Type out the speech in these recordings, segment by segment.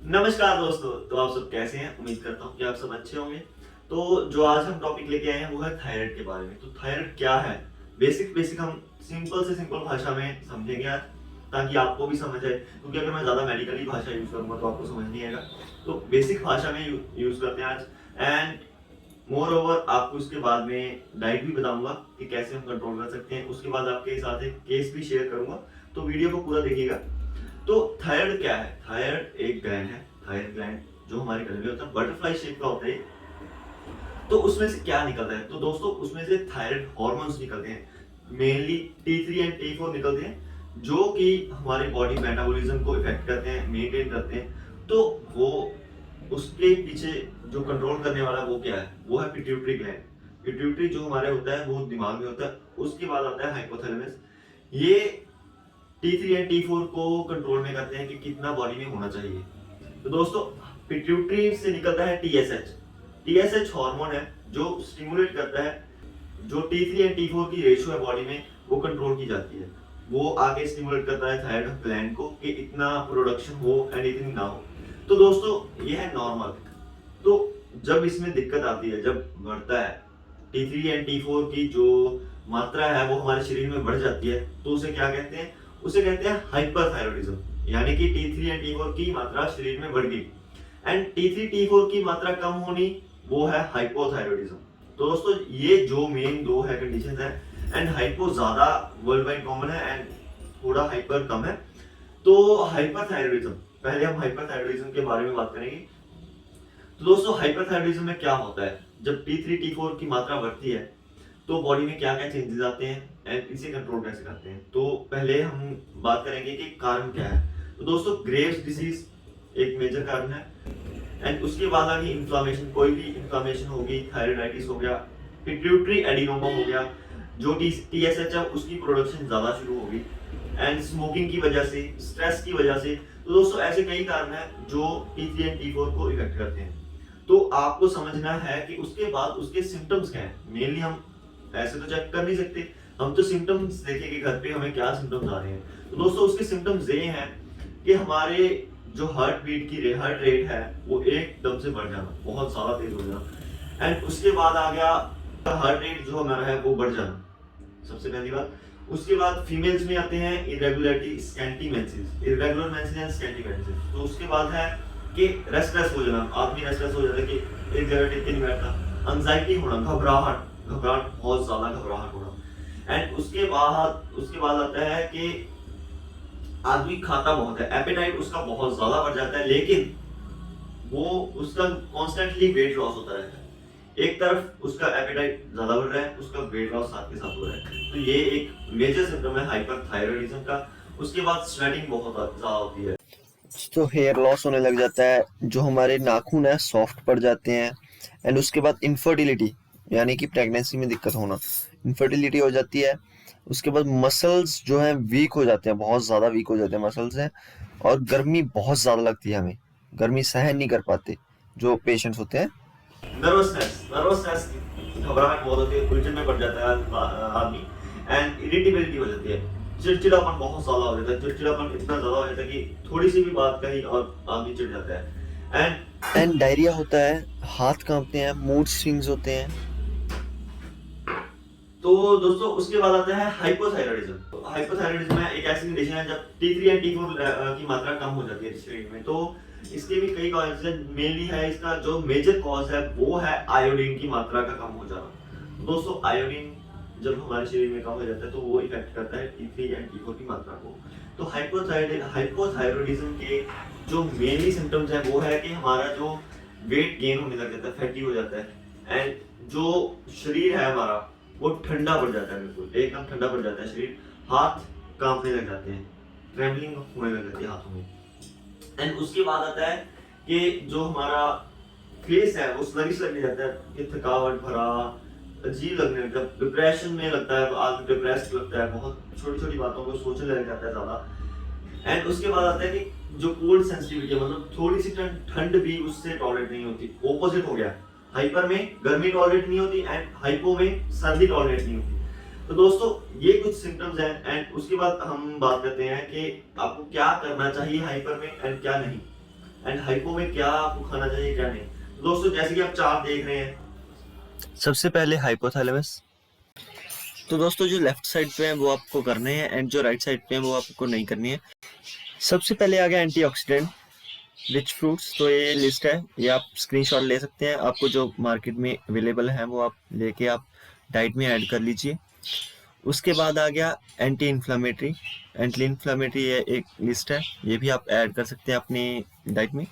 नमस्कार दोस्तों, तो आप सब कैसे हैं? उम्मीद करता हूँ कि आप सब अच्छे होंगे। तो जो आज हम टॉपिक लेके आए हैं वो है थायराइड के बारे में। तो थायराइड क्या है? बेसिक बेसिक हम सिंपल से सिंपल भाषा में समझेंगे आज, ताकि आपको भी समझ आए, क्योंकि अगर मैं ज़्यादा मेडिकली भाषा यूज़ करूँगा तो आपको समझ नहीं आएगा। तो बेसिक भाषा में यूज़ करते हैं आज। एंड मोर ओवर आपको उसके बाद में डाइट भी बताऊंगा कि कैसे हम कंट्रोल कर सकते हैं। उसके बाद आपके साथ एक केस भी शेयर करूंगा, तो वीडियो को पूरा देखिएगा। तो थायराइड क्या है? थायराइड एक ग्लैंड है, थायराइड ग्लैंड जो हमारे गले में होता है, बटरफ्लाई शेप का होता है। तो उसमें से क्या निकलता है? तो दोस्तों उसमें से थायराइड हार्मोन्स निकलते हैं, मेनली T3 एंड T4 निकलते हैं, जो कि हमारी बॉडी मेटाबॉलिज्म को इफेक्ट करते हैं, मेंटेन करते हैं। तो वो उसके पीछे जो कंट्रोल करने वाला वो क्या है? वो है पिट्यूटरी ग्लैंड। पिट्यूटरी जो हमारे होता है वो दिमाग में होता है। उसके बाद आता है हाइपोथैलेमस। ये T3 एंड T4 को कंट्रोल में करते हैं कि कितना बॉडी में होना चाहिए। तो दोस्तों पिट्यूटरी से निकलता है TSH। TSH हार्मोन है जो स्टिमुलेट करता है, जो T3 एंड T4 की रेशियो है बॉडी में वो कंट्रोल की जाती है। वो आगे स्टिमुलेट करता है थायराइड ग्लैंड को कि इतना प्रोडक्शन हो एंड इतनी ना हो। तो दोस्तों ये है नॉर्मल। तो जब इसमें दिक्कत आती है, जब बढ़ता है T3 एंड T4 की जो मात्रा है वो हमारे शरीर में बढ़ जाती है, तो उसे क्या कहते हैं? उसे कहते हैं हाइपरथायरॉयडिज्म। यानी कि T3 एंड T4 की मात्रा शरीर में बढ़ गई एंड T3 T4 की मात्रा कम होनी, वो है हाइपोथायरॉयडिज्म। तो दोस्तों ये जो मेन दो है कंडीशन है। एंड हाइपो ज्यादा वर्ल्ड वाइड कॉमन है एंड थोड़ा हाइपर कम है। तो हाइपरथायरॉयडिज्म, पहले हम हाइपरथायरॉयडिज्म के बारे में बात करेंगे। तो दोस्तों हाइपरथायरॉयडिज्म में क्या होता है? जब T3 T4 की मात्रा बढ़ती है तो बॉडी में क्या क्या चेंजेस आते हैं एंड इसे कंट्रोल कैसे करते हैं। तो पहले हम बात करेंगे कि कारण क्या है। तो दोस्तों ग्रेव्स डिसीज एक मेजर कारण है। एंड उसके बाद आगे इन्फ्लामेशन, कोई भी इन्फ्लामेशन होगी, थायराइडाइटिस हो गया, पिट्यूटरी एडिनोमा हो गया, जो TSH है उसकी प्रोडक्शन ज्यादा शुरू होगी, एंड स्मोकिंग की वजह से, स्ट्रेस की वजह से। तो दोस्तों ऐसे कई कारण हैं जो T3 एंड T4 को इफेक्ट करते हैं। तो आपको समझना है कि उसके बाद उसके सिम्टम्स क्या हैं। मेनली हम ऐसे तो चेक कर नहीं सकते, हम तो सिम्टम्स देखेंगे घर पे हमें क्या सिम्टम्स आ रहे हैं। तो दोस्तों उसके सिम्टम्स ये हैं कि हमारे जो हार्ट बीट की हार्ट रेट है वो एकदम से बढ़ जाना, बहुत ज्यादा तेज हो जाना। एंड उसके बाद आ गया हार्ट रेट जो हमारा है वो बढ़ जाना, सबसे पहली बात। उसके बाद फीमेल्स में आते हैं irregularity, scanty menses, irregular menses and scanty menses. तो उसके बाद है कि रेस्टलेस हो जाना, आदमी रेस्टलेस हो जाता है कि एक जगह टिक के नहीं बैठता। एंजाइटी होना, घबराहट, घबराहट, बहुत ज्यादा घबराहट होना। एंड उसके बाद आता है कि आदमी खाता बहुत है, एपेटाइट उसका बहुत ज्यादा बढ़ जाता है, लेकिन वो उसका कॉन्स्टेंटली वेट लॉस होता रहता है। एक तरफ उसका एपेटाइट ज्यादा बढ़ रहा है, उसका वेट लॉस साथ के साथ हो रहा है। तो ये एक मेजर सिम्टम है हाइपरथायरॉयडिज्म का। उसके बाद स्वेटिंग बहुत ज्यादा होती है। तो हेयर लॉस होने लग जाता है, जो हमारे नाखून है सॉफ्ट पड़ जाते हैं। एंड उसके बाद इनफर्टिलिटी, यानी कि प्रेगनेंसी में दिक्कत होना, इनफर्टिलिटी हो जाती है। उसके बाद मसल्स जो हैं वीक हो जाते हैं, बहुत ज़्यादा वीक हो जाते हैं मसल्स हैं। और गर्मी बहुत ज़्यादा लगती है, हमें गर्मी सहन नहीं कर पाते जो पेशेंट्स होते हैं। नर्वसनेस, घबराहट बहुत होती है, उलझन में पड़ जाता है आदमी। एंड इरिटेबिलिटी हो जाती है, चिड़चिड़ापन बहुत ज्यादा हो जाता है। चिड़चिड़ापन इतना ज्यादा हो जाता है कि थोड़ी सी भी बात कही और आदमी चिढ़ जाता है। एंड डायरिया होता है, हाथ कांपते हैं, मूड स्विंग्स होते हैं। तो दोस्तों उसके बाद आता है हाइपोथायरॉयडिज्म। तो हाइपोथायरॉयडिज्म है एक ऐसी कंडीशन है जब T3 एंड T4 की मात्रा कम हो जाती है शरीर में। तो इसके भी कई कॉजेज हैं। मेनली है इसका जो मेजर कॉज है वो है आयोडीन की मात्रा का कम हो जाना। तो दोस्तों आयोडीन जब हमारे शरीर में कम हो जाता है तो वो इफेक्ट करता है T3 एंड T4 की मात्रा को। तो हाइपोथायरॉयडिज्म के जो मेनली सिम्टम्स है वो है कि हमारा जो वेट गेन होने लग जाता है, फैटी हो जाता है। एंड जो शरीर है हमारा वो ठंडा पड़ जाता है, बिल्कुल एकदम ठंडा पड़ जाता है शरीर। हाथ कांपने लग जाते हैं, ट्रेमलिंग होने लग जाती है हाथों में। एंड उसके बाद आता है कि जो हमारा फेस है वो स्लगिश लगने जाता है, कि थकावट भरा, अजीब लगने लगता है, डिप्रेशन में लगता है, आदमी डिप्रेस्ड लगता है, बहुत छोटी छोटी बातों को सोचने लग जाता है ज्यादा। एंड उसके बाद आता है कि जो कोल्ड सेंसिटिविटी है, मतलब थोड़ी सी ठंड भी उससे टॉलरेट नहीं होती। ऑपोजिट हो गया, हाइपर में गर्मी टॉलरेट नहीं होती एंड हाइपो में सर्दी टॉलरेट नहीं होती। तो दोस्तों ये कुछ सिम्टम्स हैं। एंड उसके बाद हम बात करते हैं कि आपको क्या करना चाहिए हाइपर में एंड क्या नहीं। एंड हाइपो में क्या आपको खाना चाहिए क्या नहीं। तो दोस्तों जैसे कि आप चार्ट देख रहे हैं, सबसे पहले हाइपोथैलेमस। तो दोस्तों जो लेफ्ट साइड पे है वो आपको करने हैं एंड जो राइट साइड पे है वो आपको नहीं करनी है। सबसे पहले आ गया एंटीऑक्सीडेंट रिच फ्रूट्स। तो ये लिस्ट है, ये आप स्क्रीनशॉट ले सकते हैं। आपको जो मार्केट में अवेलेबल है वो आप लेके आप डाइट में ऐड कर लीजिए। उसके बाद आ गया एंटी इन्फ्लामेटरी। एंटी इन्फ्लामेटरी ये एक लिस्ट है, ये भी आप ऐड कर सकते हैं अपनी डाइट में।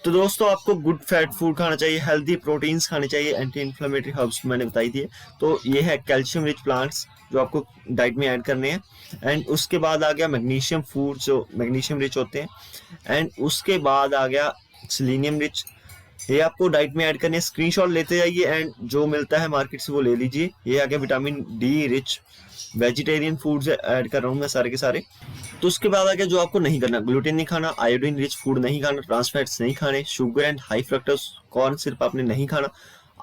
तो दोस्तों आपको गुड फैट फूड खाना चाहिए, हेल्दी प्रोटीन्स खाने चाहिए, एंटी इन्फ्लेमेटरी हर्ब्स मैंने बताई दिए। तो ये है कैल्शियम रिच प्लांट्स जो आपको डाइट में ऐड करने हैं। एंड उसके बाद आ गया मैग्नीशियम फूड जो मैग्नीशियम रिच होते हैं। एंड उसके बाद आ गया सेलेनियम रिच, ये आपको डाइट में ऐड करने हैं। स्क्रीनशॉट लेते जाइए एंड जो मिलता है मार्केट से वो ले लीजिए। ये आ गया vitamin D rich vegetarian foods add कर रहा हूँ मैं सारे के सारे। तो उसके बाद आ गया जो आपको नहीं करना, ग्लूटेन नहीं खाना, आयोडीन रिच फूड नहीं खाना, ट्रांस फैट्स नहीं खाने, sugar and high fructose corn सिर्फ आपने नहीं खाना,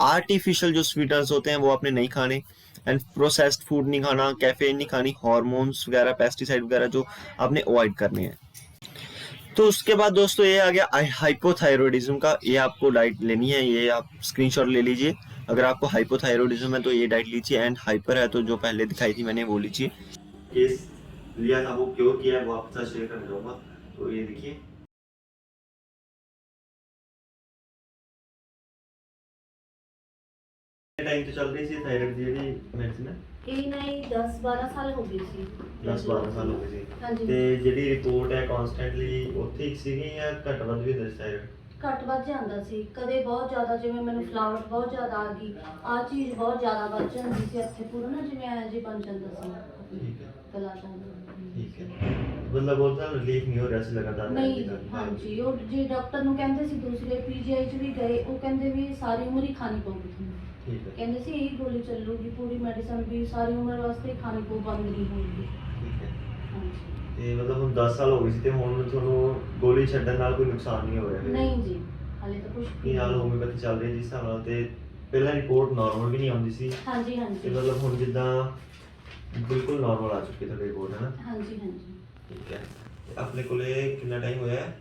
आर्टिफिशियल जो स्वीटनर्स होते हैं वो आपने नहीं खाने, एंड प्रोसेस्ड फूड नहीं खाना, कैफीन नहीं खानी, हार्मोन्स वगैरह पेस्टिसाइड वगैरह जो आपने अवॉइड करने हैं। तो उसके बाद दोस्तों ये आ गया हाइपोथायरॉयडिज्म का, ये आपको डाइट लेनी है, ये आप स्क्रीनशॉट ले लीजिए। अगर आपको हाइपोथायरॉयडिज्म है तो ये डाइट लीजिए, एंड हाइपर है तो जो पहले दिखाई थी मैंने वो लीजिए। केस लिया था वो क्योर किया है वो आपके साथ शेयर करना चाहूँगा। तो ये देखिए, टाइम तो चल रही थी थायराइड ਦੀ ਜਿਹੜੀ ਮੈਡੀਸਿਨ ਹੈ, ਇਹ ਨਹੀਂ 10-12 ਸਾਲ ਹੋ ਗਏ ਸੀ। 10-12 ਸਾਲ ਹੋ ਗਏ ਸੀ। ਹਾਂਜੀ। ਤੇ ਜਿਹੜੀ ਰਿਪੋਰਟ ਹੈ ਕਨਸਟੈਂਟਲੀ ਉੱਥੇ ਹੀ ਸੀਗੀ ਜਾਂ ਘੱਟ ਵੱਧ ਵੀ ਹੁੰਦਾ ਸੀ ਥਾਇਰਾਇਡ? ਘੱਟ ਵੱਧ ਜਾਂਦਾ ਸੀ, ਕਦੇ ਬਹੁਤ ਜ਼ਿਆਦਾ, ਜਿਵੇਂ ਮੈਨੂੰ ਫਲਾਵਟ ਬਹੁਤ ਜ਼ਿਆਦਾ ਆ ਗਈ, ਆਹ ਚੀਜ਼ ਬਹੁਤ ਜ਼ਿਆਦਾ ਵੱਧ ਜਾਂਦੀ ਸੀ, ਇੱਥੇ ਪੂਰਾ ਨਾ ਜਿਵੇਂ ਐਂ ਜੇ ਬਣ ਜਾਂਦਾ ਸੀ ਠੀਕ ਹੈ, ਗਲਾ ਜਾਂਦਾ। ਠੀਕ ਹੈ। ਮਤਲਬ ਉਹਦਾ ਰਿਲੀਫ ਨਹੀਂ ਹੋ ਰਿਹਾ ਸੀ ਲਗਾਤਾਰ? ਨਹੀਂ, ਹਾਂਜੀ, ਉਹ ਜੇ ਡਾਕਟਰ ਨੂੰ ਕਹਿੰਦੇ ਸੀ, ਦੂਸਰੇ ਪੀਜੀਆਈ 'ਚ ਵੀ ਗਏ, ਉਹ ਕਹਿੰਦੇ ਵੀ ਸਾਰੀ ਉਮਰ ਹੀ ਖਾਣੀ ਪਊਗੀ ਤੁਹਾਨੂੰ। ਠੀਕ ਹੈ, ਕਹਿੰਦੇ ਸੀ ਇਹੀ ਗੋਲੀ ਚੱਲੂਗੀ, ਪੂਰੀ ਮੈਡੀਸਨ ਵੀ ਸਾਰੀ ਉਮਰ ਵਾਸਤੇ ਖਾਣੀ ਪਊ, ਬੰਦ ਨਹੀਂ ਹੋਊਗੀ। ਠੀਕ ਹੈ। ਹਾਂਜੀ। ਤੇ ਮਤਲਬ ਹੁਣ 10 ਸਾਲ ਹੋ ਗਏ ਸੀ ਤੇ ਹੁਣ ਤੁਹਾਨੂੰ ਗੋਲੀ ਛੱਡਣ ਨਾਲ ਕੋਈ ਨੁਕਸਾਨ ਨਹੀਂ ਹੋ ਰਿਹਾ? ਨਹੀਂ ਜੀ, ਹਾਲੇ ਤਾਂ ਕੁਝ ਕੀ ਹਾਲ ਹੋਮਿਓਪੈਥੀ ਚੱਲ ਰਹੀ ਜਿਸ ਹਿਸਾਬ ਨਾਲ, ਤੇ ਪਹਿਲਾਂ ਰਿਪੋਰਟ ਨਾਰਮਲ ਵੀ ਨਹੀਂ ਆਉਂਦੀ ਸੀ ਹਾਂਜੀ ਤੇ ਹਾਂਜੀ ਮਤਲਬ ਹੁਣ ਜਿੱਦਾਂ ਬਿਲਕੁਲ ਨਾਰਮਲ ਆ ਚੁੱਕੀ ਤੁਹਾਡੀ ਰਿਪੋਰਟ, ਹੈ ਨਾ? ਹਾਂਜੀ ਹਾਂਜੀ। ਠੀਕ ਹੈ। ਤੇ ਆਪਣੇ ਕੋਲੇ ਕਿੰਨਾ ਟਾਈਮ ਹੋਇਆ ਹੈ?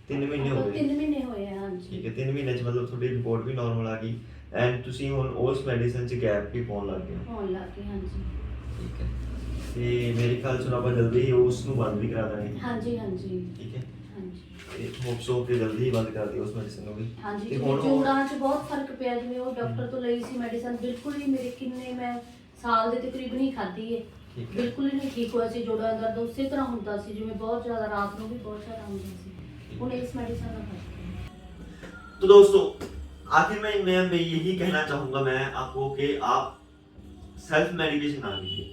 3 ਮਹੀਨੇ ਹੋ ਗਏ। 3 ਮਹੀਨੇ ਹੋਏ ਆ, ਹਾਂਜੀ। ਠੀਕ ਹੈ, 3 ਮਹੀਨੇ ਚ ਮਤਲਬ ਤੁਹਾਡੀ ਰਿਪੋਰਟ ਵੀ ਨਾਰਮਲ ਆ ਗਈ ਐਂਡ ਤੁਸੀਂ ਹੁਣ ਉਸ ਮੈਡੀਸਨ ਚ ਗੈਪ ਵੀ ਪਾਉਣ ਲੱਗ ਗਏ ਹੋ। ਹੋਣ ਲੱਗ ਗਈ, ਹਾਂਜੀ। ਠੀਕ ਹੈ। ਤੇ ਮੇਰੇ ਖਿਆਲ ਚ ਹੁਣ ਆਪਾਂ ਜਲਦੀ ਹੀ ਉਸ ਨੂੰ ਬੰਦ ਵੀ ਕਰਾ ਦਾਂਗੇ। ਹਾਂਜੀ ਹਾਂਜੀ ਠੀਕ ਹੈ। ਹਾਂਜੀ ਤੇ ਹੋਪਸ ਹੋ ਕਿ ਜਲਦੀ ਹੀ ਬੰਦ ਕਰ ਦਿਓ ਉਸ ਮੈਡੀਸਨ ਨੂੰ ਵੀ। ਹਾਂਜੀ। ਤੇ ਜਿਵੇਂ ਹੁਣ ਜੋੜਾਂ 'ਚ ਬਹੁਤ ਫਰਕ ਪਿਆ, ਜਿਵੇਂ ਉਹ ਡਾਕਟਰ ਤੋਂ ਲਈ ਸੀ ਮੈਡੀਸਨ, ਬਿਲਕੁਲ ਹੀ ਮੇਰੇ ਕਿੰਨੇ ਮੈਂ ਸਾਲ ਦੇ ਤਕਰੀਬਨ ਹੀ ਖਾਧੀ ਹੈ, ਠੀਕ ਹੈ। ਬਿਲਕੁਲ ਹੀ ਨਹੀਂ ਠੀਕ ਹੋਇਆ ਸੀ। ਜੋੜਾਂ ਦਾ ਦਰਦ ਉਸੇ ਤਰ੍ਹਾਂ ਹੁੰਦਾ ਸੀ, ਜਿਵੇਂ ਬਹੁਤ ਜ਼ਿਆਦਾ ਰਾਤ ਨੂੰ ਵੀ ਬਹੁਤ ਜ਼ਿਆਦਾ ਹੁੰਦਾ ਸੀ। ਹੁਣ ਇਸ ਮੈਡੀਸਨ ਨਾਲ ਫਰਕ ਹੈ। तो दोस्तों आखिर में मैं यही कहना चाहूंगा मैं आपको कि आप सेल्फ मेडिकेशन ना लीजिए,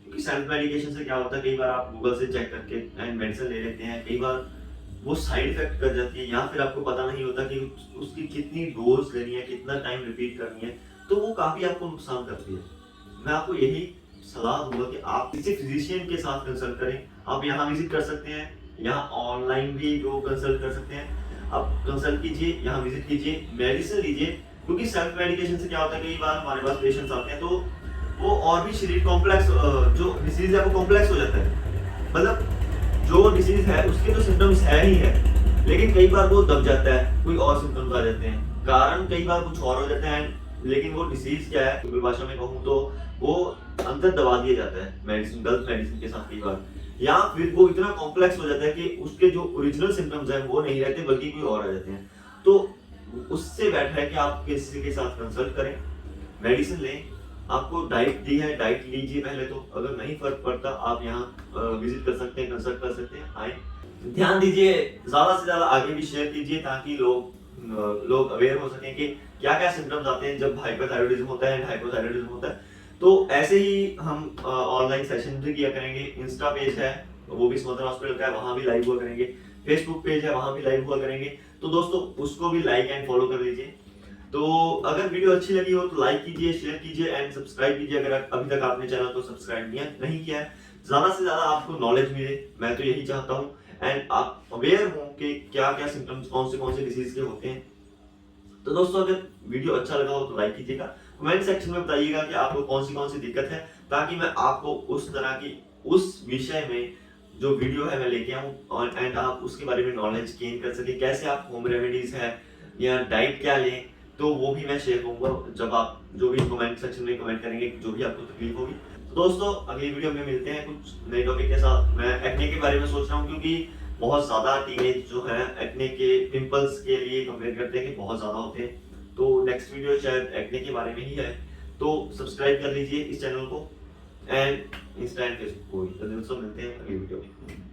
क्योंकि सेल्फ मेडिकेशन से क्या होता है, कई बार आप गूगल से चेक करके मेडिसिन ले लेते हैं, कई बार वो साइड इफेक्ट कर जाती है या फिर आपको पता नहीं होता कि उसकी कितनी डोज लेनी है, कितना टाइम रिपीट करनी है, तो वो काफी आपको नुकसान करती है। मैं आपको यही सलाह दूंगा कि आप किसी फिजिशियन के साथ कंसल्ट करें। आप यहाँ विजिट कर सकते हैं, यहाँ ऑनलाइन भी जो कंसल्ट कर सकते हैं, आप कंसल्ट कीजिए, यहाँ विजिट कीजिए, मेडिसिन लीजिए। क्योंकि सेल्फ मेडिकेशन से क्या होता है, कई बार हमारे पास पेशेंट्स आते हैं तो वो और भी शरीर कॉम्प्लेक्स, जो डिसीज है वो कॉम्प्लेक्स हो जाता है। मतलब जो डिसीज है उसके तो सिम्टम्स है ही है, लेकिन कई बार वो दब जाता है, कोई और सिम्टम्स आ जाते हैं, कारण कई बार कुछ और हो जाते हैं, लेकिन वो डिसीज क्या है, सिंपल भाषा में कहूँ तो वो अंदर दबा दिया जाता है मेडिसिन, गलत मेडिसिन के साथ कई बार, या फिर वो इतना कॉम्प्लेक्स हो जाता है कि उसके जो ओरिजिनल सिम्टम्स हैं वो नहीं रहते बल्कि कोई और आ जाते हैं। तो उससे बेटर है कि आप किसी के साथ कंसल्ट करें, मेडिसिन लें। आपको डाइट दी है, डाइट लीजिए पहले तो, अगर नहीं फर्क पड़ता आप यहाँ विजिट कर सकते हैं, कंसल्ट कर सकते हैं, आए। ध्यान दीजिए, ज्यादा से ज्यादा आगे भी शेयर कीजिए ताकि लोग अवेयर हो सकें कि क्या क्या सिम्टम्स आते हैं जब हाइपरथायरॉयडिज्म होता है एंड हाइपोथायरॉयडिज्म होता है। तो ऐसे ही हम ऑनलाइन सेशन भी किया करेंगे। इंस्टा पेज है वो भी स्मदन हॉस्पिटल का है, वहां भी लाइव हुआ करेंगे। फेसबुक पेज है वहां भी लाइव हुआ करेंगे। तो दोस्तों उसको भी लाइक एंड फॉलो कर लीजिए। तो अगर वीडियो अच्छी लगी हो तो लाइक कीजिए, शेयर कीजिए एंड सब्सक्राइब कीजिए अगर अभी तक आपने चैनल को सब्सक्राइब नहीं किया है। ज्यादा से ज्यादा आपको नॉलेज मिले, मैं तो यही चाहता हूँ, एंड आप अवेयर हो कि क्या क्या सिम्टम्स कौन से डिसीज के होते हैं। तो दोस्तों अगर वीडियो अच्छा लगा हो तो लाइक कीजिएगा, कमेंट सेक्शन में बताइएगा कि आपको कौन सी दिक्कत है, ताकि मैं आपको उस तरह की उस विषय में जो वीडियो है मैं लेके आऊँ और एंड आप उसके बारे में नॉलेज गेन कर सके, कैसे आप होम रेमेडीज है या डाइट क्या लें, तो वो भी मैं शेयर करूंगा जब आप जो भी कमेंट सेक्शन में कमेंट करेंगे जो भी आपको तकलीफ होगी। तो दोस्तों अगली वीडियो में मिलते हैं कुछ नए टॉपिक के साथ। मैं एक्ने के बारे में सोच रहा हूँ क्योंकि बहुत ज़्यादा टीनेज जो है एक्ने के पिंपल्स के लिए कंप्लेन करते हैं कि बहुत ज़्यादा होते हैं। तो नेक्स्ट वीडियो शायद एक्ने के बारे में ही है, तो सब्सक्राइब कर लीजिए इस चैनल को एंड इंस्टा एंड फेसबुक को भी। तो दोस्तों मिलते हैं अगली वीडियो में।